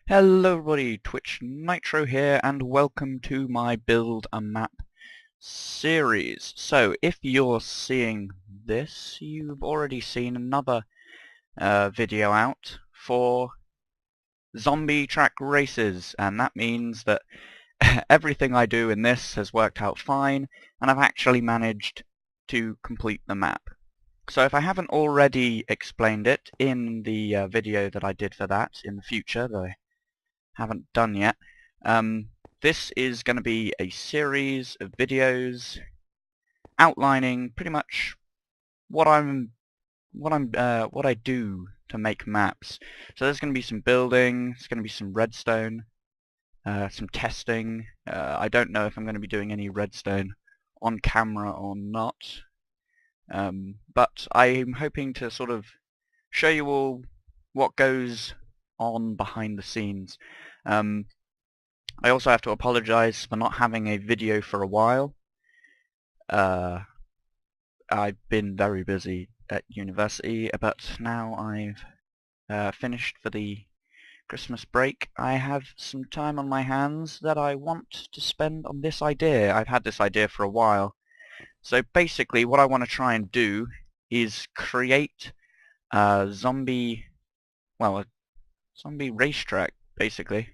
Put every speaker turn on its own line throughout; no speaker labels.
Hello everybody, Twitch Nitro here and welcome to my Build a Map series. So if you're seeing this, you've already seen another video out for zombie track races, and that means that everything I do in this has worked out fine and I've actually managed to complete the map. So if I haven't already explained it in the video that I did for that in the future, that I haven't done yet, this is going to be a series of videos outlining pretty much what I do to make maps. So there's going to be some building, there's going to be some redstone, some testing. I don't know if I'm going to be doing any redstone on camera or not, but I'm hoping to sort of show you all what goes on behind the scenes. I also have to apologize for not having a video for a while. I've been very busy at university, but now I've finished for the Christmas break. I have some time on my hands that I want to spend on this idea. I've had this idea for a while. So basically what I want to try and do is create a zombie racetrack, basically.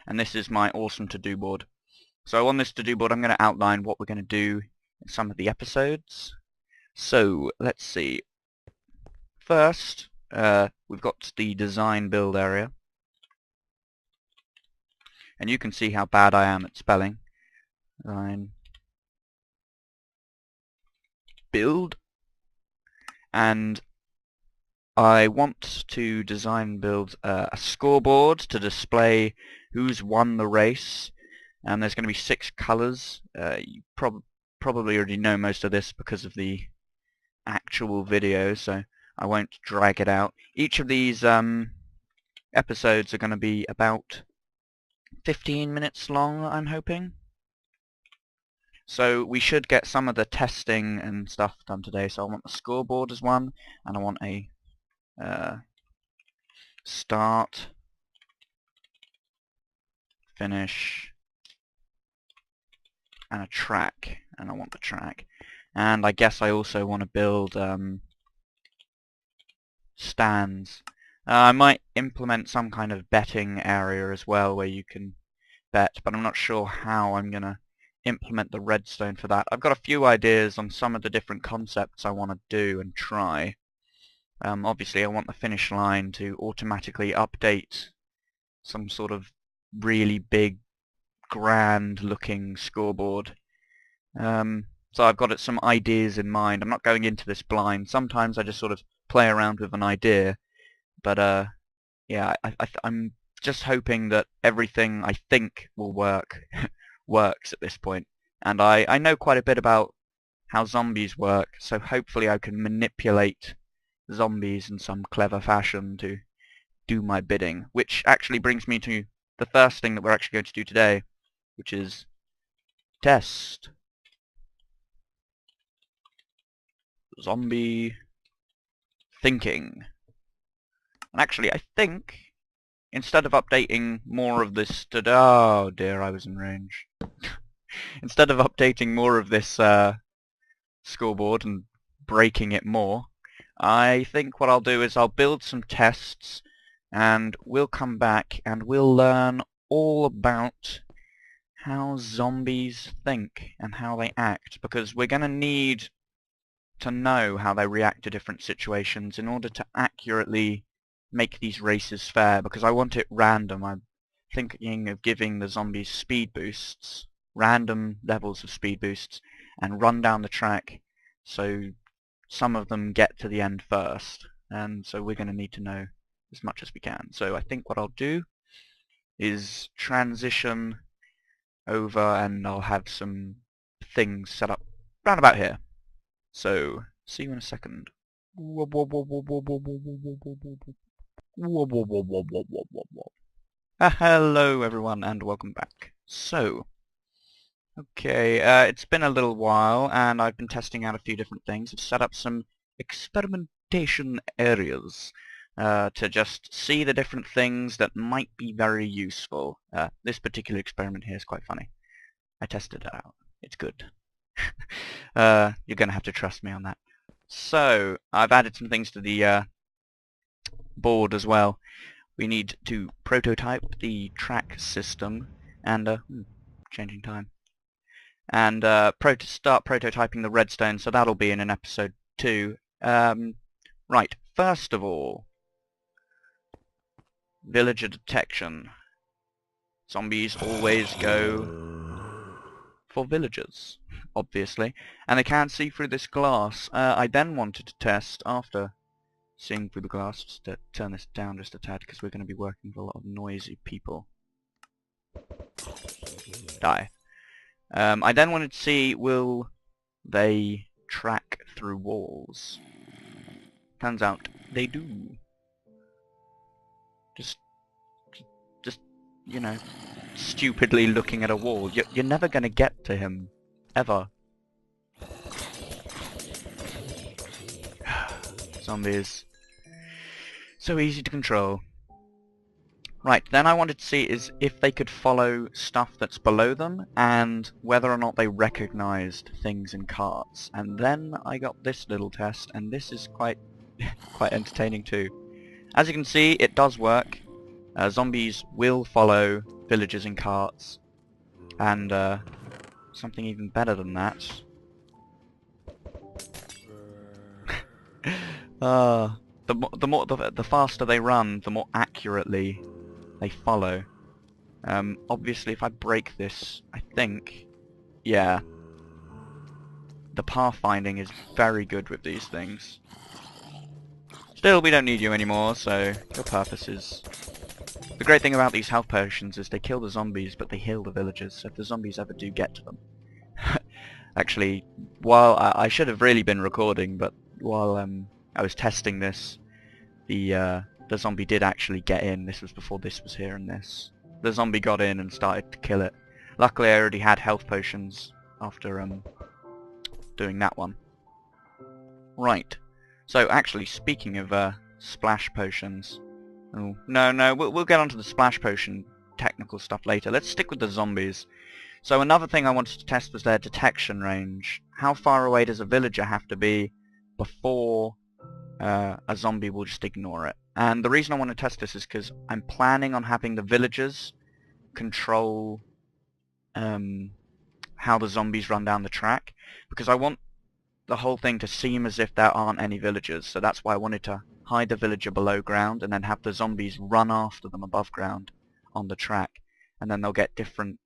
And this is my awesome to-do board. So on this to-do board I'm going to outline what we're going to do in some of the episodes. So let's see. First, we've got the design build area. And you can see how bad I am at spelling. Design build. And I want to design build a scoreboard to display who's won the race. And there's going to be 6 colors. You probably already know most of this because of the actual video, so I won't drag it out. Each of these episodes are going to be about 15 minutes long, I'm hoping. So we should get some of the testing and stuff done today. So I want the scoreboard as one, and I want a start, finish, and a track. And I want the track. And I guess I also want to build stands. I might implement some kind of betting area as well where you can bet, but I'm not sure how I'm going to implement the redstone for that. I've got a few ideas on some of the different concepts I want to do and try. Obviously I want the finish line to automatically update some sort of really big, grand looking scoreboard. So I've got some ideas in mind. I'm not going into this blind. Sometimes I just sort of play around with an idea, but yeah, I'm just hoping that everything I think will work works at this point. And I know quite a bit about how zombies work, so hopefully I can manipulate zombies in some clever fashion to do my bidding. Which actually brings me to the first thing that we're actually going to do today, which is test zombie thinking. And actually I think instead of updating more of this oh dear, I was in range. Instead of updating more of this scoreboard and breaking it more, I think what I'll do is I'll build some tests and we'll come back and we'll learn all about how zombies think and how they act, because we're going to need to know how they react to different situations in order to accurately make these races fair, because I want it random. I'm thinking of giving the zombies speed boosts, random levels of speed boosts, and run down the track so some of them get to the end first. And so we're going to need to know as much as we can. So I think what I'll do is transition over and I'll have some things set up round about here. So see you in a second. Hello everyone and welcome back. So, okay, it's been a little while and I've been testing out a few different things. I've set up some experimentation areas. to just see the different things that might be very useful. This particular experiment here is quite funny. I tested it out. It's good. You're going to have to trust me on that. So, I've added some things to the board as well. We need to prototype the track system and changing time. And start prototyping the redstone, so that'll be in an episode 2. Right, first of all, villager detection. Zombies always go for villagers, obviously, and they can't see through this glass. I then wanted to test, after seeing through the glass, just to turn this down just a tad, because we're going to be working with a lot of noisy people. Die. I then wanted to see, will they track through walls? Turns out they do. Just, you know, stupidly looking at a wall. You're never going to get to him. Ever. Zombies. So easy to control. Right, then I wanted to see is if they could follow stuff that's below them and whether or not they recognized things in carts. And then I got this little test, and this is quite quite entertaining too. As you can see, it does work. Zombies will follow villagers in carts, and something even better than that. The faster they run, the more accurately they follow. Obviously, if I break this, I think, yeah, the pathfinding is very good with these things. Still, we don't need you anymore, so your purpose is... The great thing about these health potions is they kill the zombies, but they heal the villagers, so if the zombies ever do get to them... Actually, while I should have really been recording, but while I was testing this, the zombie did actually get in. This was before this was here and this. The zombie got in and started to kill it. Luckily I already had health potions after doing that one. Right. So actually, speaking of splash potions... Oh, no, we'll get onto the splash potion technical stuff later. Let's stick with the zombies. So another thing I wanted to test was their detection range. How far away does a villager have to be before a zombie will just ignore it? And the reason I want to test this is because I'm planning on having the villagers control how the zombies run down the track, because I want the whole thing to seem as if there aren't any villagers. So that's why I wanted to hide the villager below ground and then have the zombies run after them above ground on the track, and then they'll get different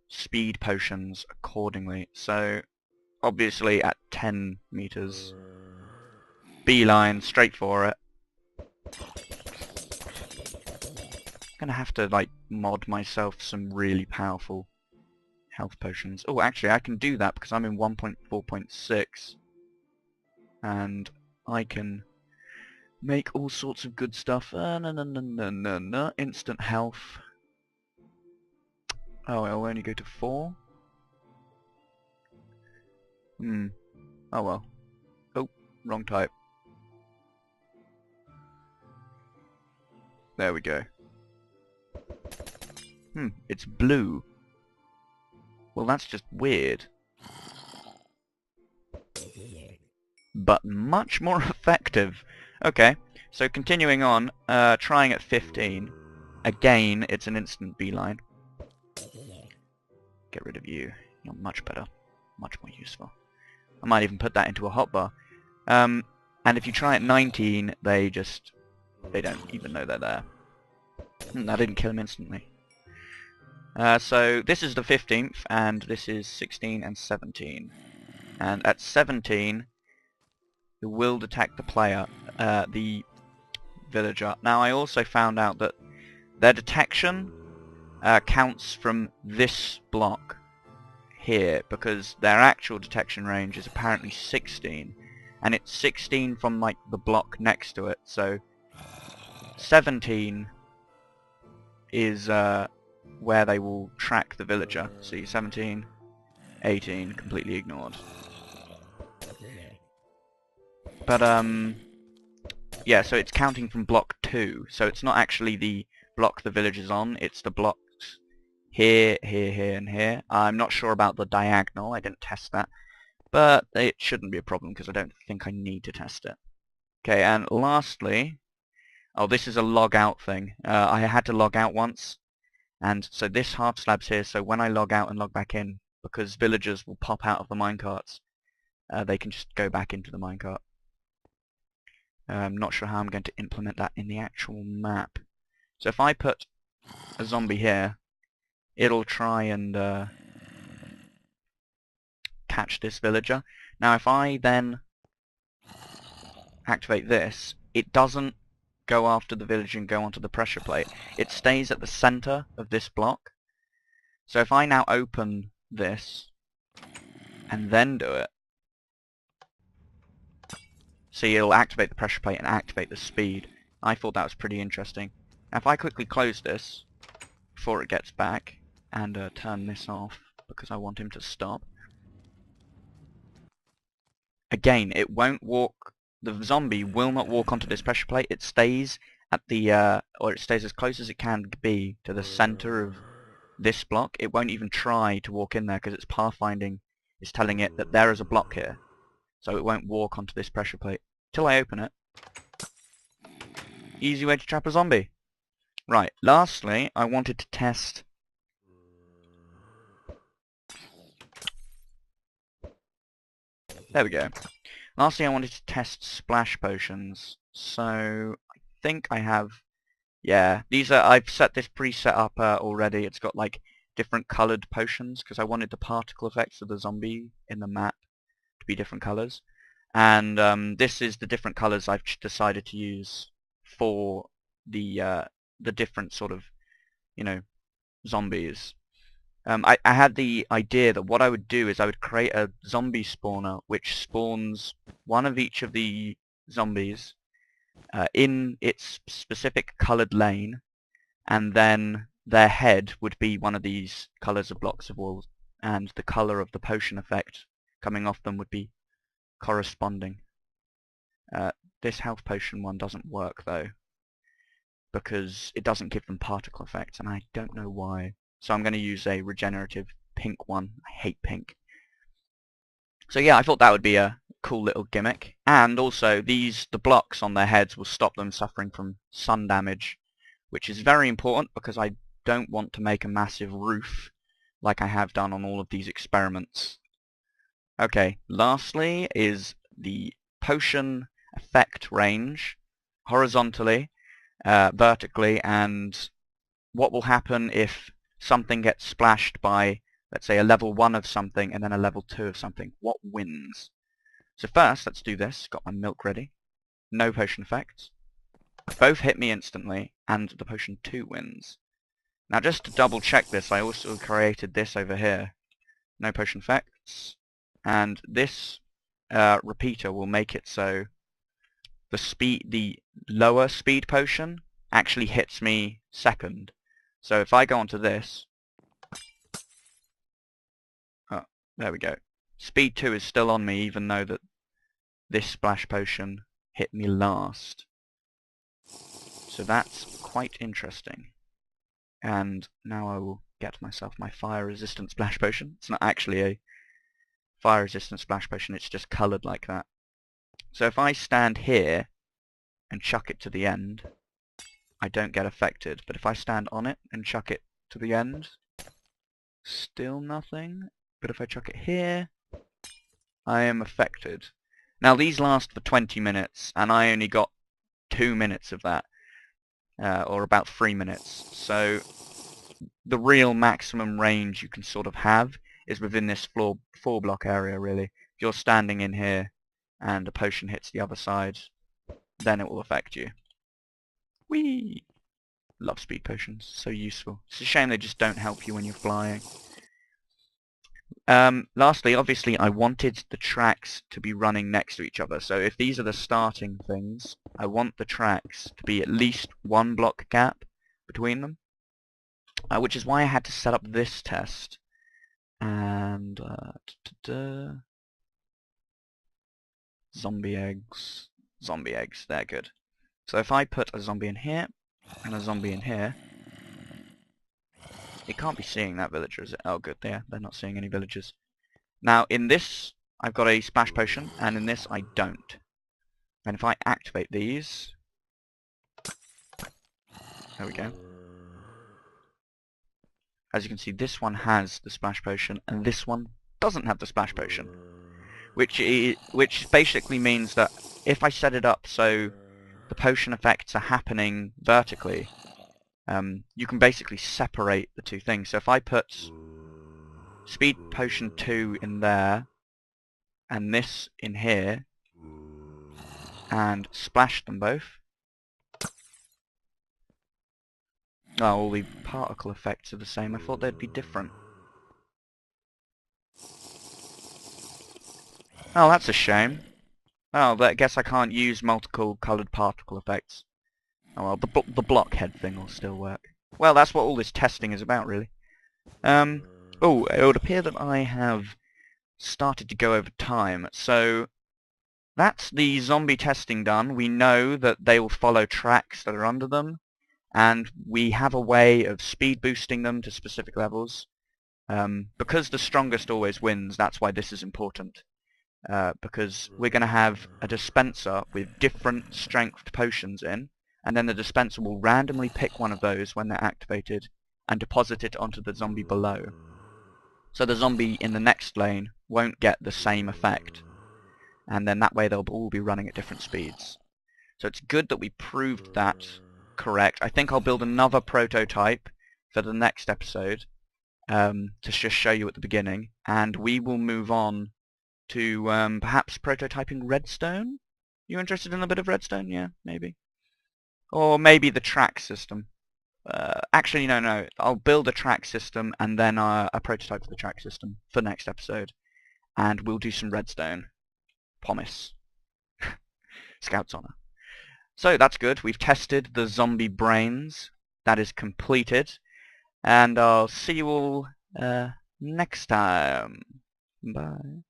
speed potions accordingly. So obviously at 10 meters, beeline straight for it. Gonna have to like mod myself some really powerful health potions. Oh, actually I can do that because I'm in 1.4.6 and I can make all sorts of good stuff. Instant health. Oh, I'll only go to 4? Oh well. Oh, wrong type. There we go. It's blue. Well, that's just weird. But much more effective. Okay, so continuing on, trying at 15. Again, it's an instant beeline. Get rid of you. You're much better. Much more useful. I might even put that into a hotbar. And if you try at 19, they don't even know they're there. I didn't kill him instantly. So this is the 15th, and this is 16 and 17. And at 17, it will detect the player, the villager. Now I also found out that their detection counts from this block here, because their actual detection range is apparently 16, and it's 16 from like the block next to it. So 17 is where they will track the villager. See, 17, 18, completely ignored. But yeah, so it's counting from block 2. So it's not actually the block the village is on, it's the blocks here, here, here, and here. I'm not sure about the diagonal, I didn't test that. But it shouldn't be a problem because I don't think I need to test it. Okay, and lastly, oh, this is a log out thing. I had to log out once, and so this half slab's here, so when I log out and log back in, because villagers will pop out of the minecarts, they can just go back into the minecart. I'm not sure how I'm going to implement that in the actual map. So if I put a zombie here, it'll try and catch this villager. Now if I then activate this, it doesn't go after the village and go onto the pressure plate. It stays at the center of this block. So if I now open this and then do it, see, it'll activate the pressure plate and activate the speed. I thought that was pretty interesting. Now if I quickly close this before it gets back and turn this off because I want him to stop, again, it won't walk. The zombie will not walk onto this pressure plate. It stays at the, or it stays as close as it can be to the center of this block. It won't even try to walk in there because its pathfinding is telling it that there is a block here. So it won't walk onto this pressure plate. Till I open it. Easy way to trap a zombie. Right, lastly, I wanted to test... There we go. Lastly, I wanted to test splash potions. So, I think I have... Yeah, these are... I've set this preset up already. It's got, like, different coloured potions, because I wanted the particle effects of the zombie in the map to be different colours. And this is the different colours I've decided to use for the different sort of, you know, zombies. I had the idea that what I would do is I would create a zombie spawner which spawns one of each of the zombies in its specific coloured lane, and then their head would be one of these colours of blocks of wool, and the colour of the potion effect coming off them would be corresponding. This health potion one doesn't work though, because it doesn't give them particle effects, and I don't know why. So I'm going to use a regenerative pink one. I hate pink. So yeah, I thought that would be a cool little gimmick. And also, the blocks on their heads will stop them suffering from sun damage, which is very important because I don't want to make a massive roof like I have done on all of these experiments. Okay, lastly is the potion effect range horizontally, vertically, and what will happen if something gets splashed by, let's say, a level 1 of something and then a level 2 of something. What wins? So first, let's do this. Got my milk ready. No potion effects. Both hit me instantly, and the potion 2 wins. Now just to double check this, I also created this over here. No potion effects. And this repeater will make it so the lower speed potion actually hits me second. So if I go onto this, oh, there we go. Speed 2 is still on me, even though that this splash potion hit me last. So that's quite interesting. And now I will get myself my fire resistant splash potion. It's not actually a fire resistant splash potion, it's just coloured like that. So if I stand here and chuck it to the end, I don't get affected. But if I stand on it and chuck it to the end, still nothing. But if I chuck it here, I am affected. Now these last for 20 minutes, and I only got 2 minutes of that, or about 3 minutes. So the real maximum range you can sort of have is within this 4-block area, really. If you're standing in here and a potion hits the other side, then it will affect you. Whee! Love speed potions, so useful. It's a shame they just don't help you when you're flying. Lastly, obviously, I wanted the tracks to be running next to each other. So if these are the starting things, I want the tracks to be at least 1 block gap between them. Which is why I had to set up this test. And zombie eggs. Zombie eggs, they're good. So if I put a zombie in here, and a zombie in here, it can't be seeing that villager, is it? Oh good, they're not seeing any villagers. Now in this, I've got a splash potion, and in this I don't. And if I activate these, there we go. As you can see, this one has the splash potion, and this one doesn't have the splash potion. Which basically means that if I set it up so the potion effects are happening vertically, you can basically separate the two things. So if I put Speed Potion 2 in there, and this in here, and splash them both, oh, all the particle effects are the same. I thought they'd be different. Oh, that's a shame. Oh, but I guess I can't use multiple coloured particle effects. Oh well, the blockhead thing will still work. Well, that's what all this testing is about, really. Oh, it would appear that I have started to go over time. So that's the zombie testing done. We know that they will follow tracks that are under them, and we have a way of speed boosting them to specific levels. Because the strongest always wins, that's why this is important. Because we're going to have a dispenser with different strength potions in, and then the dispenser will randomly pick one of those when they're activated and deposit it onto the zombie below. So the zombie in the next lane won't get the same effect, and then that way they'll all be running at different speeds. So it's good that we proved that correct. I think I'll build another prototype for the next episode to just show you at the beginning, and we will move on to perhaps prototyping redstone. You interested in a bit of redstone? Yeah, maybe. Or maybe the track system. Actually, no. I'll build a track system and then a prototype for the track system for next episode. And we'll do some redstone. Promise. Scout's honor. So that's good. We've tested the zombie brains. That is completed. And I'll see you all next time. Bye.